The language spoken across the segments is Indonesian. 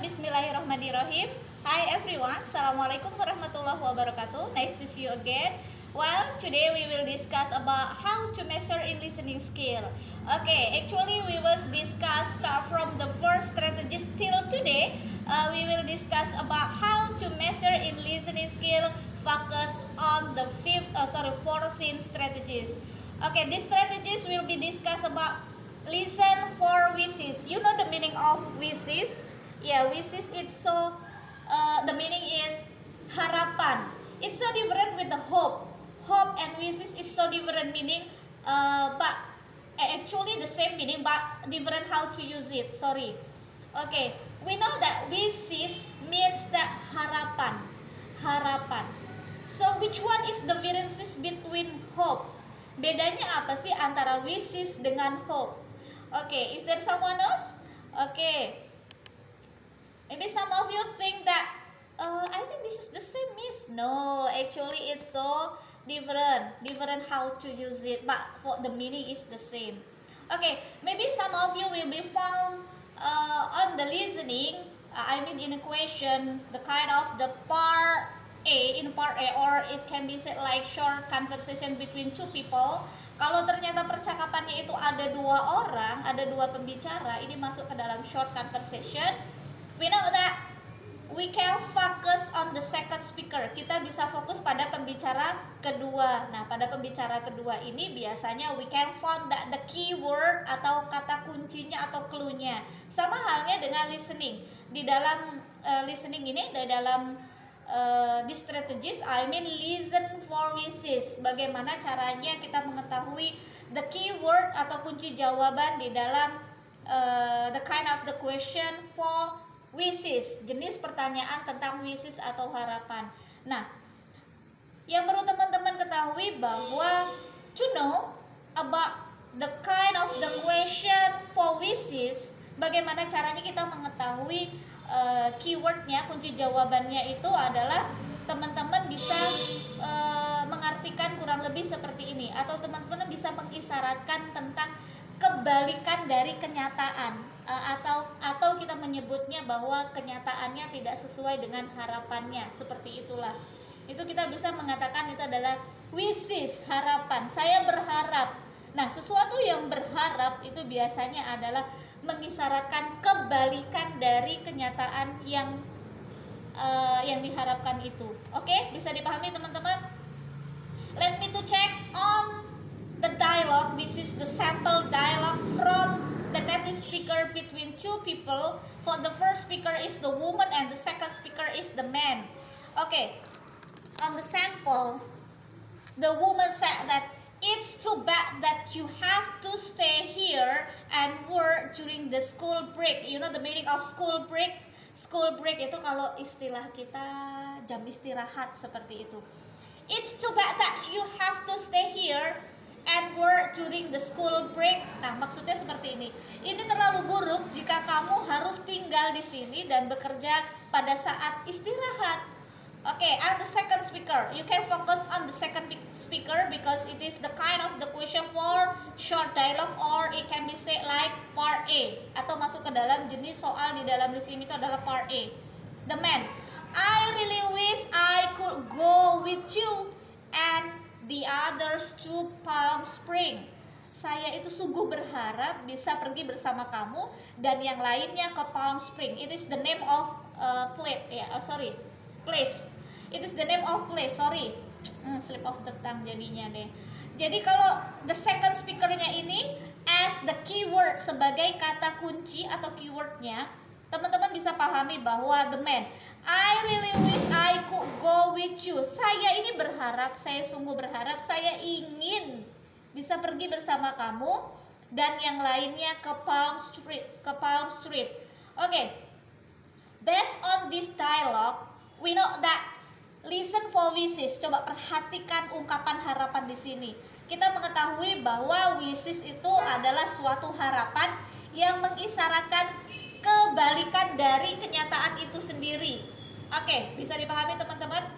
Bismillahirrahmanirrahim. Hi everyone, Assalamualaikum warahmatullahi wabarakatuh. Nice to see you again. Well, today we will discuss about how to measure in listening skill. Okay, actually we will discuss start from the first strategy till today. We will discuss about how to measure in listening skill. Focus on the 14 strategies. Okay, these strategies will be discussed about listen for wishes. You know the meaning of wishes? Yeah, wishes it's so the meaning is harapan. It's so different with the hope. Hope and wishes it's so different meaning, but actually the same meaning but different how to use it. Sorry. Okay, we know that wishes means that harapan. Harapan. So which one is the differences between hope? Bedanya apa sih antara wishes dengan hope? Okay, is there someone else? Okay. Maybe some of you think that I think this is the same, miss. No, actually it's so different how to use it, but for the meaning is the same. Okay, maybe some of you will be found on the listening. I mean in a question, the kind of the part A, in part A, or it can be said like short conversation between two people. Kalau ternyata percakapannya itu ada dua orang, ada dua pembicara, ini masuk ke dalam short conversation. We know that we can focus on the second speaker. Kita bisa fokus pada pembicara kedua. Nah, pada pembicara kedua ini biasanya we can find that the keyword atau kata kuncinya atau clue-nya. Sama halnya dengan listening. Di dalam listening ini, di dalam the strategies, I mean listen for wishes. Bagaimana caranya kita mengetahui the keyword atau kunci jawaban di dalam the kind of the question for wishes, jenis pertanyaan tentang wishes atau harapan. Nah, yang perlu teman-teman ketahui bahwa to know about the kind of the question for wishes, bagaimana caranya kita mengetahui keywordnya, kunci jawabannya itu adalah teman-teman bisa mengartikan kurang lebih seperti ini, atau teman-teman bisa mengisyaratkan tentang kebalikan dari kenyataan, atau kita menyebutnya bahwa kenyataannya tidak sesuai dengan harapannya, seperti itulah. Itu kita bisa mengatakan itu adalah wishes, harapan. Saya berharap. Nah, sesuatu yang berharap itu biasanya adalah mengisyaratkan kebalikan dari kenyataan yang diharapkan itu. Oke, bisa dipahami teman-teman? Let me to check on the dialogue. This is the sample dialogue from the native speaker between two people. For the first speaker is the woman and the second speaker is the man. Okay, on the sample, the woman said that it's too bad that you have to stay here and work during the school break. You know the meaning of school break? School break itu kalau istilah kita jam istirahat, seperti itu. It's too bad that you have to stay here and work during the school break. Nah, maksudnya seperti ini. Ini terlalu buruk jika kamu harus tinggal di sini dan bekerja pada saat istirahat. Okay, and the second speaker, you can focus on the second speaker because it is the kind of the question for short dialogue, or it can be said like part A, atau masuk ke dalam jenis soal di dalam listening itu adalah part A. The man, I really wish I could go with you and the others to Palm Spring. Saya itu sungguh berharap bisa pergi bersama kamu dan yang lainnya ke Palm Spring. It is the name of place. Place. It is the name of place. Sorry, slip of the tongue jadinya deh. Jadi kalau the second speakernya ini as the keyword sebagai kata kunci atau keywordnya, teman-teman bisa pahami bahwa the man, I really wish I could go with you. Saya ini berharap, saya sungguh berharap, saya ingin bisa pergi bersama kamu dan yang lainnya ke Palm Street. Okay. Based on this dialogue, we know that listen for wishes. Coba perhatikan ungkapan harapan di sini. Kita mengetahui bahwa wishes itu adalah suatu harapan yang mengisyaratkan kebalikan dari kenyataan itu sendiri. Oke, bisa dipahami teman-teman?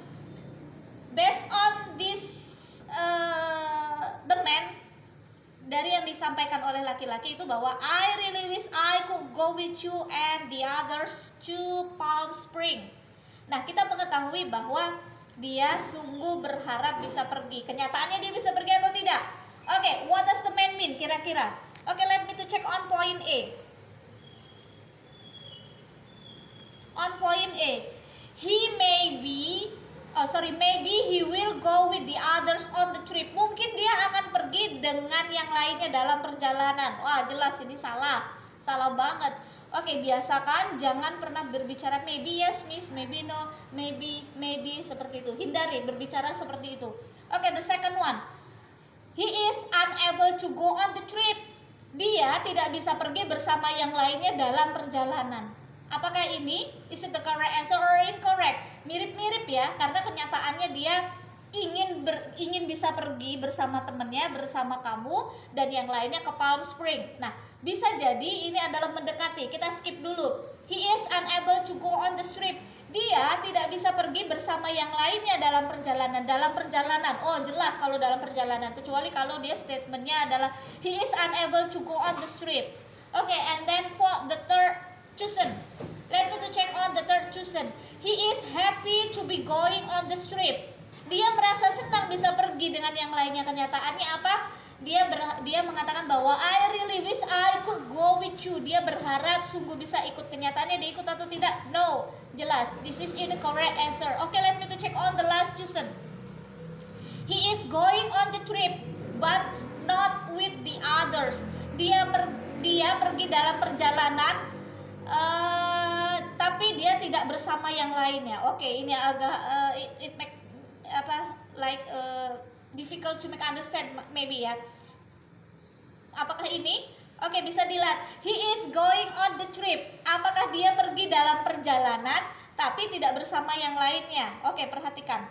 Based on this the man dari yang disampaikan oleh laki-laki itu bahwa I really wish I could go with you and the others to Palm Spring. Nah, kita mengetahui bahwa dia sungguh berharap bisa pergi. Kenyataannya dia bisa pergi atau tidak? Oke, what does the man mean kira-kira? Oke, let me to check on point A. On point A, maybe he will go with the others on the trip. Mungkin dia akan pergi dengan yang lainnya dalam perjalanan. Wah, jelas ini salah banget. Oke, biasakan jangan pernah berbicara maybe yes miss, maybe no, maybe seperti itu. Hindari berbicara seperti itu. Oke, the second one, he is unable to go on the trip. Dia tidak bisa pergi bersama yang lainnya dalam perjalanan. Apakah ini is it the correct answer or incorrect? Mirip-mirip ya, karena kenyataannya dia ingin bisa pergi bersama temennya, bersama kamu dan yang lainnya ke Palm Spring. Nah, bisa jadi ini adalah mendekati. Kita skip dulu. He is unable to go on the trip. Dia tidak bisa pergi bersama yang lainnya dalam perjalanan. Oh, jelas kalau dalam perjalanan, kecuali kalau dia statementnya adalah he is unable to go on the trip. Okay, and then for the third chosen, let me to check on the third chosen. He is happy to be going on the trip. Dia merasa senang bisa pergi dengan yang lainnya. Kenyataannya apa? Dia mengatakan bahwa I really wish I could go with you. Dia berharap sungguh bisa ikut. Kenyataannya dia ikut atau tidak? No, jelas. This is incorrect answer. Okay, let me to check on the last chosen. He is going on the trip but not with the others. Dia pergi dalam perjalanan, tapi dia tidak bersama yang lainnya. Oke, ini agak it make difficult to make understand maybe ya. Apakah ini? Oke, bisa dilihat. He is going on the trip. Apakah dia pergi dalam perjalanan tapi tidak bersama yang lainnya? Oke, perhatikan.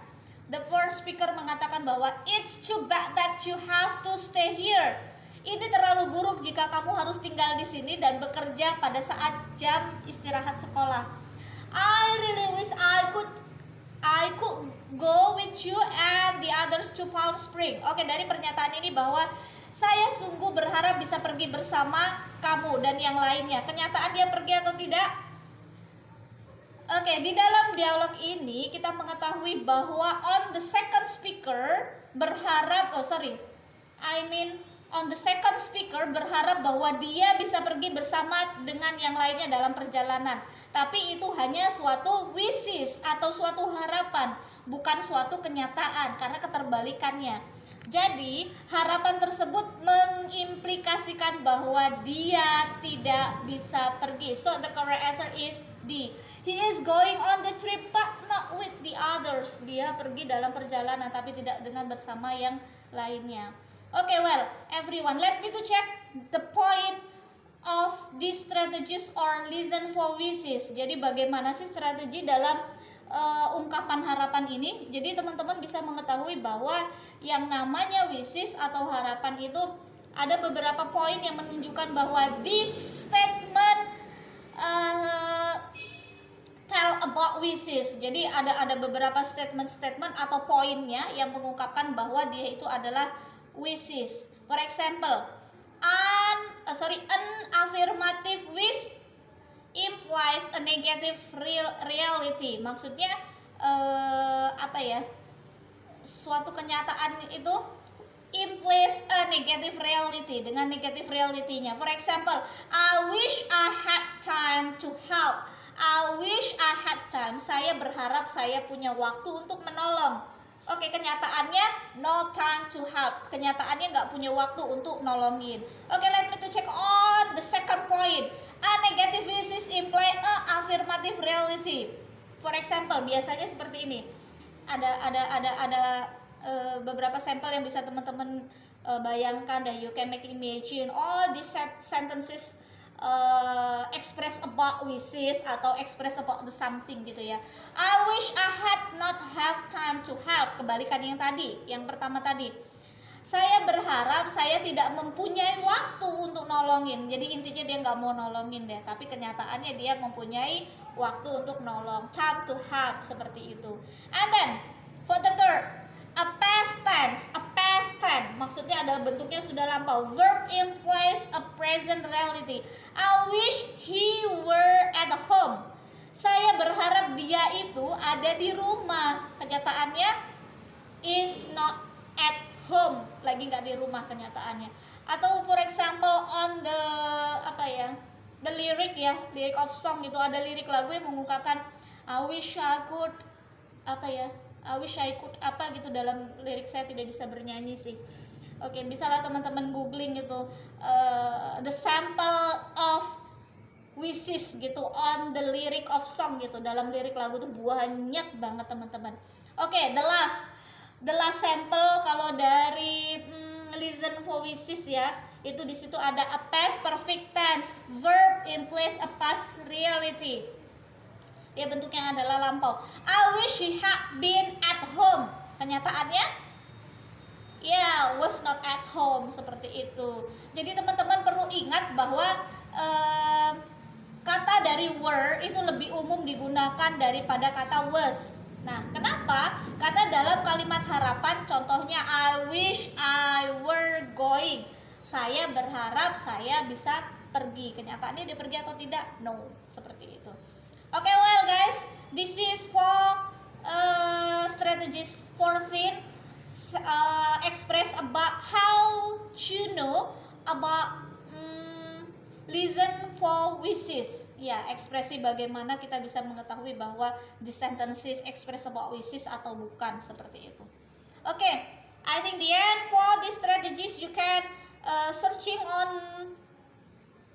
The first speaker mengatakan bahwa it's too bad that you have to stay here. Ini terlalu buruk jika kamu harus tinggal di sini dan bekerja pada saat jam istirahat sekolah. I really wish I could go with you and the others to Palm Spring. Oke, dari pernyataan ini bahwa saya sungguh berharap bisa pergi bersama kamu dan yang lainnya. Kenyataan dia pergi atau tidak? Oke, di dalam dialog ini kita mengetahui bahwa on the second speaker berharap, on the second speaker berharap bahwa dia bisa pergi bersama dengan yang lainnya dalam perjalanan. Tapi itu hanya suatu wishes atau suatu harapan, bukan suatu kenyataan karena keterbalikannya. Jadi harapan tersebut mengimplikasikan bahwa dia tidak bisa pergi. So the correct answer is D. He is going on the trip but not with the others. Dia pergi dalam perjalanan tapi tidak dengan bersama yang lainnya. Okay, well, everyone, let me to check the point of these strategies or listen for wishes. Jadi bagaimana sih strategi dalam ungkapan harapan ini? Jadi teman-teman bisa mengetahui bahwa yang namanya wishes atau harapan itu ada beberapa poin yang menunjukkan bahwa this statement tell about wishes. Jadi ada beberapa statement atau poinnya yang mengungkapkan bahwa dia itu adalah wishes. For example, an affirmative wish implies a negative reality. Maksudnya suatu kenyataan itu implies a negative reality, dengan negative reality-nya. For example, I wish I had time to help. I wish I had time. Saya berharap saya punya waktu untuk menolong. Oke, kenyataannya no time to help. Kenyataannya nggak punya waktu untuk nolongin. Oke, let me to check on the second point. A negative wishes imply a affirmative reality. For example, biasanya seperti ini. Ada beberapa sampel yang bisa teman-teman bayangkan dan you can make imagine all these sentences express about wishes atau express about the something gitu ya. I wish I had not have time to help. Kebalikan yang tadi, yang pertama tadi. Saya berharap saya tidak mempunyai waktu untuk nolongin. Jadi intinya dia nggak mau nolongin deh, tapi kenyataannya dia mempunyai waktu untuk nolong. Time to help, seperti itu. And then for the third, a past tense, maksudnya adalah bentuknya sudah lampau. Verb implies a present reality. I wish he were at home. Saya berharap dia itu ada di rumah. Kenyataannya is not at home, lagi nggak di rumah kenyataannya. Atau for example on the the lyric lyric of song gitu, ada lirik lagu yang mengungkapkan I wish I could I wish I could gitu, dalam lirik saya tidak bisa bernyanyi sih. Oke, bisalah teman-teman googling gitu, the sample of wishes gitu on the lyric of song gitu, dalam lirik lagu tuh banyak banget teman-teman. Oke, the last sample kalau dari listen for wishes itu di situ ada a past perfect tense, verb implies a past reality. Dia bentuknya adalah lampau. I wish he had been at home. Kenyataannya was not at home, seperti itu. Jadi teman-teman perlu ingat bahwa kata dari were itu lebih umum digunakan daripada kata was. Nah, kenapa? Karena dalam kalimat harapan contohnya I wish I were going. Saya berharap saya bisa pergi. Kenyataannya dia pergi atau tidak? No, seperti itu. Okay, well guys, this is for strategies 14 express about how to know about listen for wishes. Ekspresi bagaimana kita bisa mengetahui bahwa the sentences express about wishes atau bukan, seperti itu. Okay, I think the end for these strategies you can searching on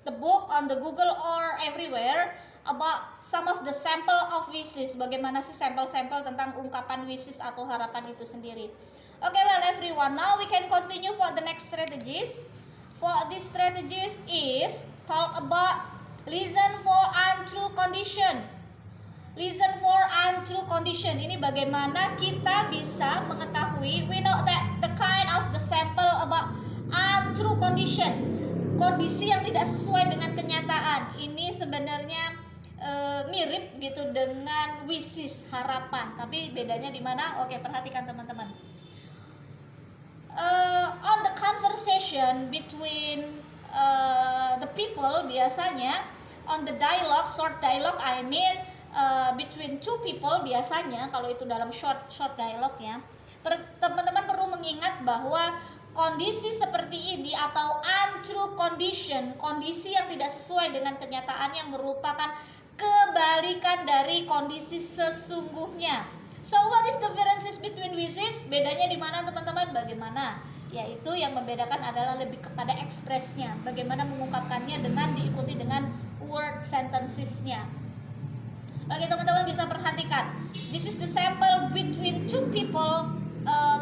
the book on the Google or everywhere about some of the sample of wishes. Bagaimana sih sampel-sampel tentang ungkapan wishes atau harapan itu sendiri. Okay, well everyone, now we can continue for the next strategies. For these strategies is talk about listen for untrue condition. Listen for untrue condition. Ini bagaimana kita bisa mengetahui, we know that the kind of the sample about untrue condition, kondisi yang tidak sesuai dengan kenyataan. Ini sebenarnya mirip gitu dengan wishes, harapan, tapi bedanya di mana? Oke, perhatikan teman-teman. On the conversation between the people, biasanya on the dialogue, short dialogue I mean, between two people, biasanya kalau itu dalam short dialogue teman-teman perlu mengingat bahwa kondisi seperti ini atau untrue condition, kondisi yang tidak sesuai dengan kenyataan yang merupakan kebalikan dari kondisi sesungguhnya. So what is the differences between wishes? Bedanya di mana teman-teman? Bagaimana? Yaitu yang membedakan adalah lebih kepada ekspresnya, bagaimana mengungkapkannya dengan diikuti dengan word sentensesnya. Oke, teman-teman bisa perhatikan. This is the sample between two people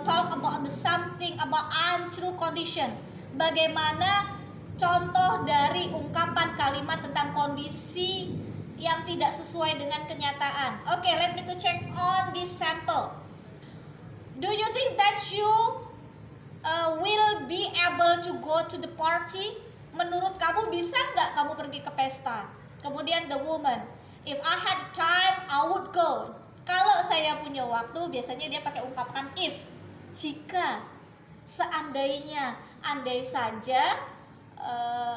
talk about the something about untrue condition. Bagaimana contoh dari ungkapan kalimat tentang kondisi yang tidak sesuai dengan kenyataan. Oke, let me to check on this sample. Do you think that you will be able to go to the party? Menurut kamu bisa nggak kamu pergi ke pesta? Kemudian the woman, if I had time I would go. Kalau saya punya waktu, biasanya dia pakai ungkapan if, jika, seandainya, andai saja,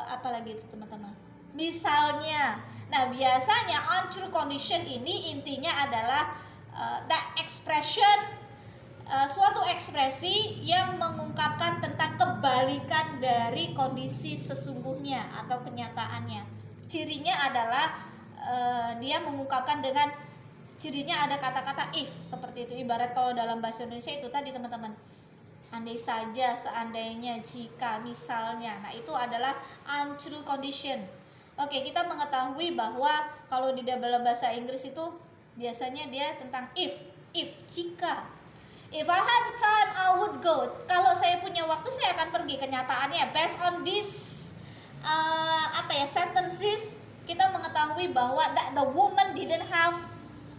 apalagi itu teman-teman, misalnya. Nah, biasanya untrue condition ini intinya adalah that expression, suatu ekspresi yang mengungkapkan tentang kebalikan dari kondisi sesungguhnya atau kenyataannya. Cirinya adalah dia mengungkapkan dengan cirinya ada kata-kata if, seperti itu. Ibarat kalau dalam bahasa Indonesia itu tadi teman-teman, andai saja, seandainya, jika, misalnya. Nah, itu adalah untrue condition. Oke, kita mengetahui bahwa kalau di dalam bahasa Inggris itu biasanya dia tentang if, jika. If I had time I would go. Kalau saya punya waktu saya akan pergi. Kenyataannya based on this sentences, kita mengetahui bahwa the woman didn't have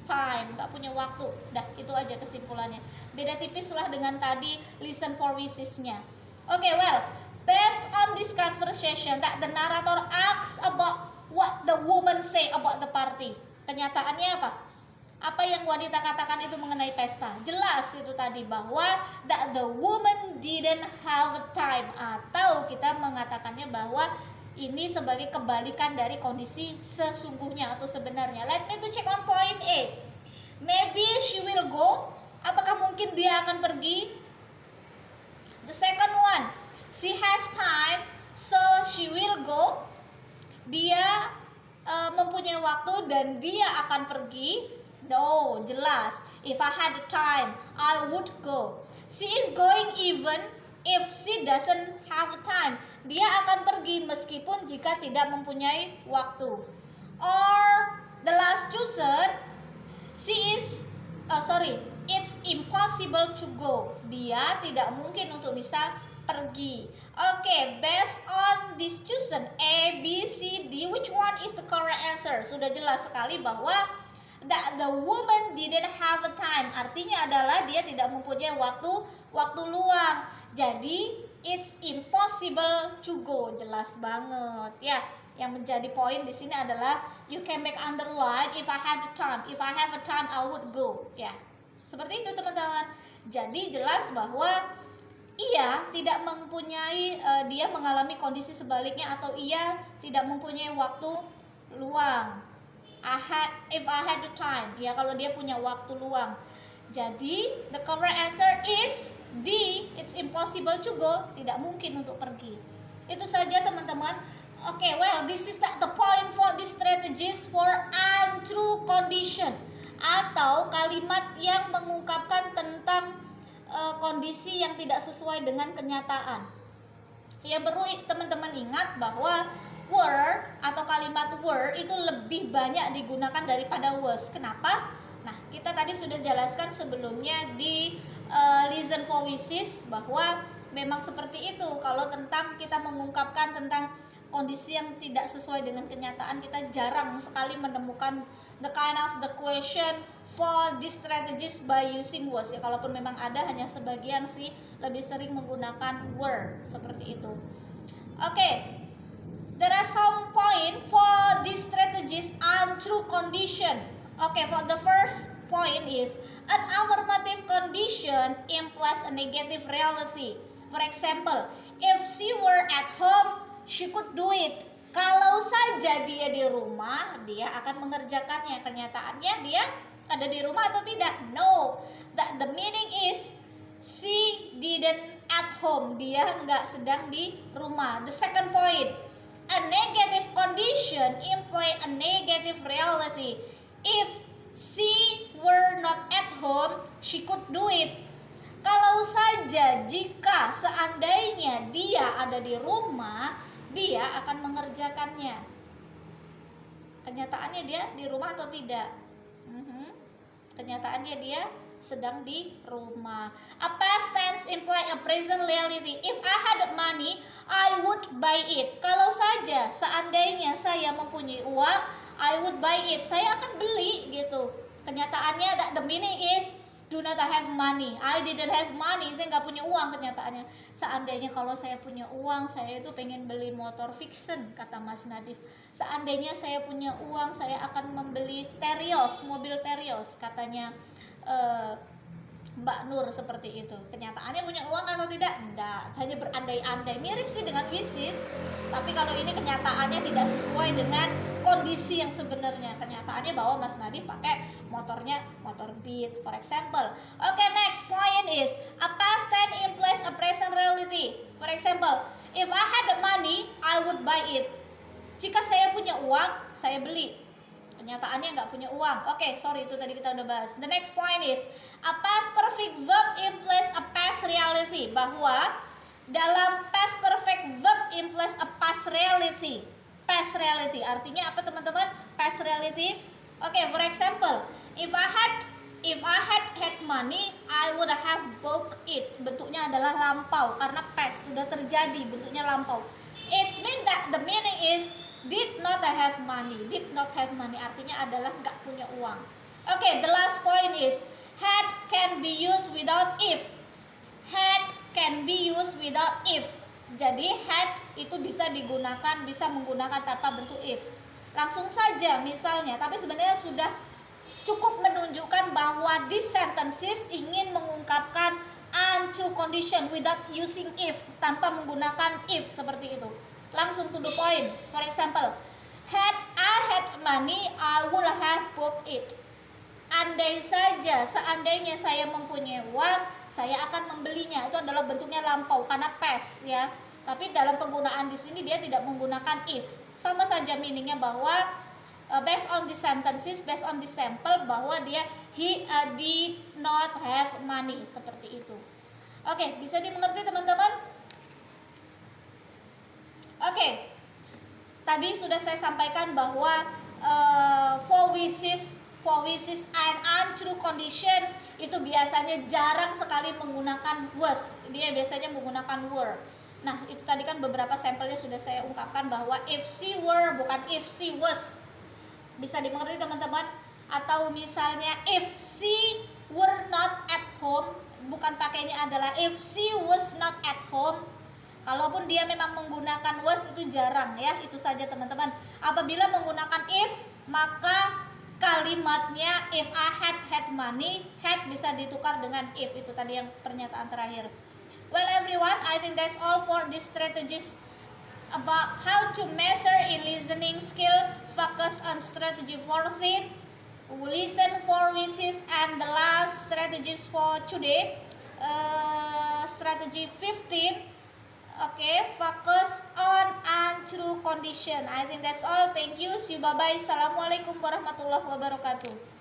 time, nggak punya waktu. Dah, itu aja kesimpulannya. Beda tipis lah dengan tadi listen for wishes-nya. Oke, well, based on this conversation that the narrator asks about what the woman say about the party. Kenyataannya apa? Apa yang wanita katakan itu mengenai pesta? Jelas itu tadi bahwa that the woman didn't have time, atau kita mengatakannya bahwa ini sebagai kebalikan dari kondisi sesungguhnya atau sebenarnya. Let me to check on point A. Maybe she will go. Apakah mungkin dia akan pergi? The second one, she has time, so she will go. Dia mempunyai waktu dan dia akan pergi. No, jelas. If I had the time, I would go. She is going even if she doesn't have time. Dia akan pergi meskipun jika tidak mempunyai waktu. Or the last chosen, it's impossible to go. Dia tidak mungkin untuk bisa pergi. Okay, based on this chosen A, B, C, D, which one is the correct answer? Sudah jelas sekali bahwa that the woman didn't have a time, artinya adalah dia tidak mempunyai waktu luang. Jadi it's impossible to go, jelas banget ya. Yang menjadi poin di sini adalah you can make underline if I had the time. If I have a time I would go. Ya, seperti itu teman-teman. Jadi jelas bahwa ia tidak mempunyai, dia mengalami kondisi sebaliknya, atau ia tidak mempunyai waktu luang. If I had the time, ya kalau dia punya waktu luang. Jadi the correct answer is D, it's impossible to go, tidak mungkin untuk pergi. Itu saja teman-teman. Okay, well this is the point for these strategies for untrue condition, atau kalimat yang mengungkapkan tentang kondisi yang tidak sesuai dengan kenyataan. Ya, perlu teman-teman ingat bahwa were atau kalimat were itu lebih banyak digunakan daripada was. Kenapa? Nah, kita tadi sudah jelaskan sebelumnya di listen voices bahwa memang seperti itu. Kalau tentang kita mengungkapkan tentang kondisi yang tidak sesuai dengan kenyataan, kita jarang sekali menemukan the kind of the question for these strategies by using was. Ya, kalaupun memang ada, hanya sebagian sih lebih sering menggunakan were seperti itu. Okay. There are some point for these strategies untrue condition. Okay, for the first point is an affirmative condition implies a negative reality. For example, if she were at home, she could do it. Kalau saja dia di rumah, dia akan mengerjakannya. Kenyataannya dia ada di rumah atau tidak? No. The meaning is she didn't at home. Dia nggak sedang di rumah. The second point, a negative condition imply a negative reality. If she were not at home, she could do it. Kalau saja, jika seandainya dia ada di rumah, dia akan mengerjakannya. Kenyataannya dia di rumah atau tidak? Kenyataannya dia sedang di rumah. A past tense imply a present reality. If I had money, I would buy it. Kalau saja seandainya saya mempunyai uang, I would buy it. Saya akan beli gitu. Kenyataannya the meaning is do not have money. I didn't have money. Saya nggak punya uang kenyataannya. Seandainya kalau saya punya uang, saya itu pengen beli motor fiction, kata Mas Nadif. Seandainya saya punya uang, saya akan membeli Terios, mobil Terios, katanya Mbak Nur seperti itu. Kenyataannya punya uang atau tidak? Enggak, hanya berandai-andai. Mirip sih dengan wishes, tapi kalau ini kenyataannya tidak sesuai dengan kondisi yang sebenarnya. Kenyataannya bahwa Mas Nadif pakai motornya motor Beat, for example. Okay, next point is a past tense implies a present reality. For example, if I had the money, I would buy it. Jika saya punya uang, saya beli. Kenyataannya nggak punya uang. Oke, sorry, itu tadi kita udah bahas. The next point is a past perfect verb implies a past reality. Bahwa dalam past perfect verb implies a past reality. Past reality artinya apa teman-teman? Past reality. Oke, for example, if I had money, I would have bought it. Bentuknya adalah lampau karena past, sudah terjadi, bentuknya lampau. It means that the meaning is did not have money. Did not have money artinya adalah nggak punya uang. Okay, the last point is had can be used without if. Had can be used without if. Jadi had itu bisa menggunakan tanpa bentuk if. Langsung saja misalnya, tapi sebenarnya sudah cukup menunjukkan bahwa these sentences ingin mengungkapkan untrue condition without using if, tanpa menggunakan if seperti itu. Langsung to the point. For example, had I had money, I would have bought it. Andai saja, seandainya saya mempunyai uang, saya akan membelinya. Itu adalah bentuknya lampau karena past ya. Tapi dalam penggunaan di sini dia tidak menggunakan if. Sama saja meaningnya bahwa based on the sentences, based on the sample, bahwa dia he did not have money, seperti itu. Oke, bisa dimengerti teman-teman? Oke. Tadi sudah saya sampaikan bahwa for wishes and untrue condition itu biasanya jarang sekali menggunakan was. Dia biasanya menggunakan were. Nah, itu tadi kan beberapa sampelnya sudah saya ungkapkan bahwa if she were, bukan if she was. Bisa dimengerti teman-teman? Atau misalnya if she were not at home, bukan pakainya adalah if she was not at home. Kalaupun dia memang menggunakan was itu jarang ya, itu saja teman-teman. Apabila menggunakan if, maka kalimatnya if I had money, had bisa ditukar dengan if, itu tadi yang pernyataan terakhir. Well everyone, I think that's all for these strategies about how to measure in listening skill. Focus on strategy 14, listen for wishes, and the last strategies for today, strategy 15. Okay, focus on untrue condition. I think that's all. Thank you. See you. Bye bye. Assalamualaikum warahmatullahi wabarakatuh.